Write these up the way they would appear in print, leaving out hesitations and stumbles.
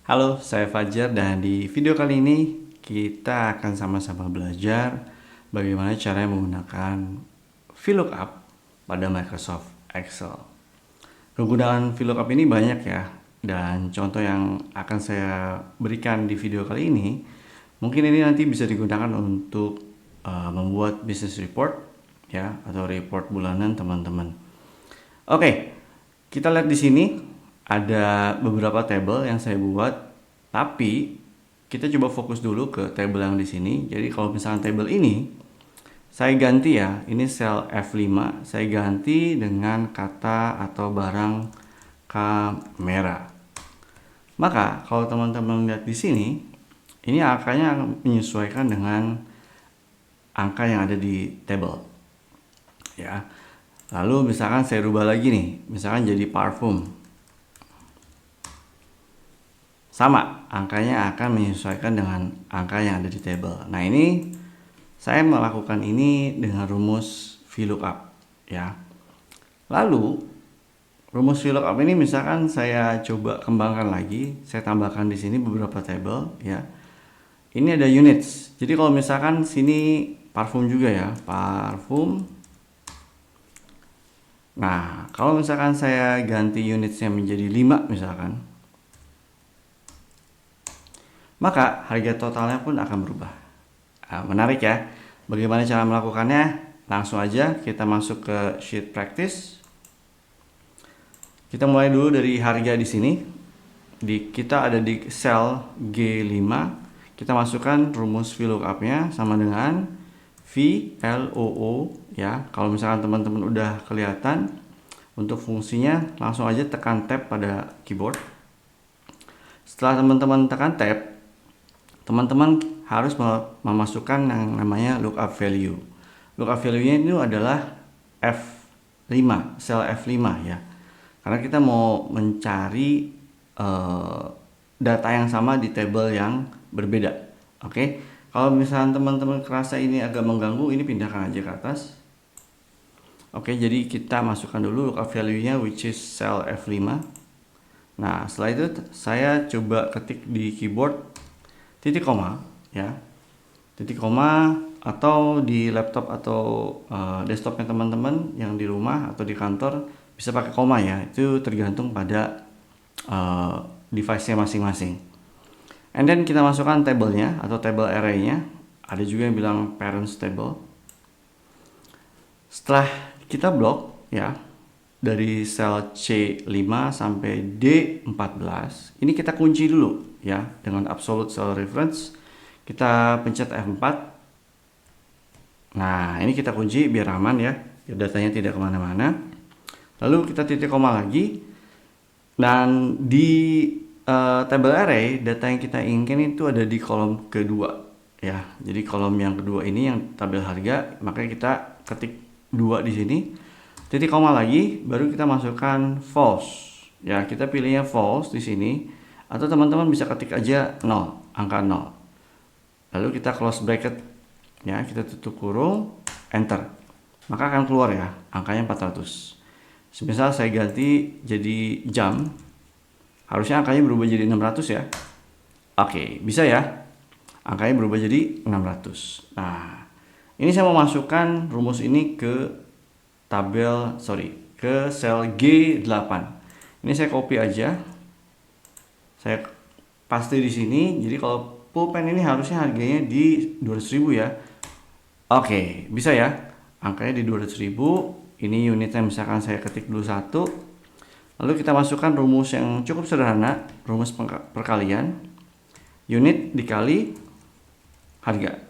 Halo, saya Fajar dan di video kali ini kita akan sama-sama belajar bagaimana cara menggunakan VLOOKUP pada Microsoft Excel. Penggunaan VLOOKUP ini banyak ya, dan contoh yang akan saya berikan di video kali ini mungkin ini nanti bisa digunakan untuk membuat business report ya, atau report bulanan teman-teman. Oke, kita lihat di sini ada beberapa table yang saya buat, tapi kita coba fokus dulu ke table yang di sini. Jadi kalau misalkan table ini saya ganti ya, ini sel F5, saya ganti dengan kata atau barang kamera. Maka kalau teman-teman lihat di sini, ini angkanya akan menyesuaikan dengan angka yang ada di table. Ya. Lalu misalkan saya rubah lagi nih, misalkan jadi parfum. Sama, angkanya akan menyesuaikan dengan angka yang ada di table. Nah, ini saya melakukan ini dengan rumus VLOOKUP ya. Lalu rumus VLOOKUP ini misalkan saya coba kembangkan lagi, saya tambahkan di sini beberapa table ya. Ini ada units. Jadi kalau misalkan sini parfum juga ya, parfum. Nah, kalau misalkan saya ganti unitsnya menjadi 5 misalkan, maka harga totalnya pun akan berubah. Nah, menarik ya. Bagaimana cara melakukannya? Langsung aja kita masuk ke sheet practice. Kita mulai dulu dari harga di sini. Kita ada di sel G5. Kita masukkan rumus VLOOKUP-nya sama dengan VLOO ya. Kalau misalkan teman-teman udah kelihatan untuk fungsinya, langsung aja tekan tab pada keyboard. Setelah teman-teman tekan tab, teman-teman harus memasukkan yang namanya lookup value. Lookup value-nya itu adalah F5, sel F5 ya. Karena kita mau mencari data yang sama di table yang berbeda. Oke. Kalau misalnya teman-teman kerasa ini agak mengganggu, ini pindahkan aja ke atas. Oke, jadi kita masukkan dulu lookup value-nya, which is cell F5. Nah, setelah itu saya coba ketik di keyboard titik koma ya. Titik koma, atau di laptop atau desktopnya teman-teman yang di rumah atau di kantor bisa pakai koma ya. Itu tergantung pada device-nya masing-masing. And then kita masukkan table-nya atau table array-nya. Ada juga yang bilang parents table. Setelah kita blok ya, dari sel C5 sampai D14, ini kita kunci dulu ya dengan absolute cell reference. Kita pencet F4. Nah, ini kita kunci biar aman ya, biar datanya tidak kemana-mana. Lalu kita titik koma lagi, dan di table array data yang kita inginkan itu ada di kolom kedua ya. Jadi kolom yang kedua ini yang tabel harga, makanya kita ketik 2 di sini. Titik koma lagi, baru kita masukkan false. Ya, kita pilihnya false di sini, atau teman-teman bisa ketik aja 0, angka 0. Lalu kita close bracket ya, kita tutup kurung, enter. Maka akan keluar ya, angkanya 400. Semisal saya ganti jadi jam, harusnya angkanya berubah jadi 600 ya. Oke, bisa ya. Angkanya berubah jadi 600. Nah, ini saya mau masukkan rumus ini ke ke sel G8. Ini saya copy aja. Saya paste di sini. Jadi kalau pulpen ini harusnya harganya di 200.000 ya. Oke, bisa ya. Angkanya di 200.000. Ini unitnya misalkan saya ketik dulu 1. Lalu kita masukkan rumus yang cukup sederhana, rumus perkalian. Unit dikali harga.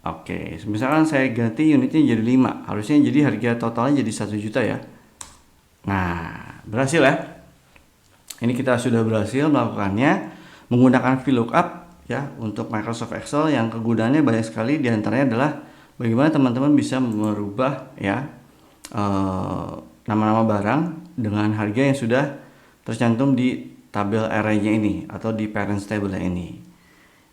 Oke, misalkan saya ganti unitnya jadi 5, harusnya jadi harga totalnya jadi 1 juta ya. Nah, berhasil ya. Ini kita sudah berhasil melakukannya menggunakan VLOOKUP ya untuk Microsoft Excel, yang kegunaannya banyak sekali. Di antaranya adalah bagaimana teman-teman bisa merubah ya nama-nama barang dengan harga yang sudah tercantum di tabel array-nya ini atau di parents table-nya ini.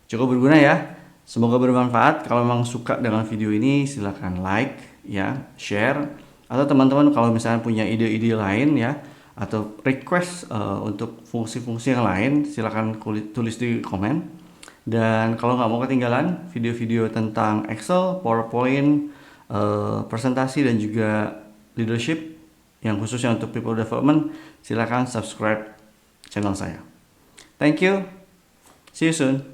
Cukup berguna ya. Semoga bermanfaat. Kalau memang suka dengan video ini, silahkan like ya, share. Atau teman-teman kalau misalnya punya ide-ide lain ya, atau request untuk fungsi-fungsi yang lain, silahkan tulis di komen. Dan kalau nggak mau ketinggalan video-video tentang Excel, PowerPoint, presentasi dan juga leadership yang khususnya untuk people development, silahkan subscribe channel saya. Thank you. See you soon.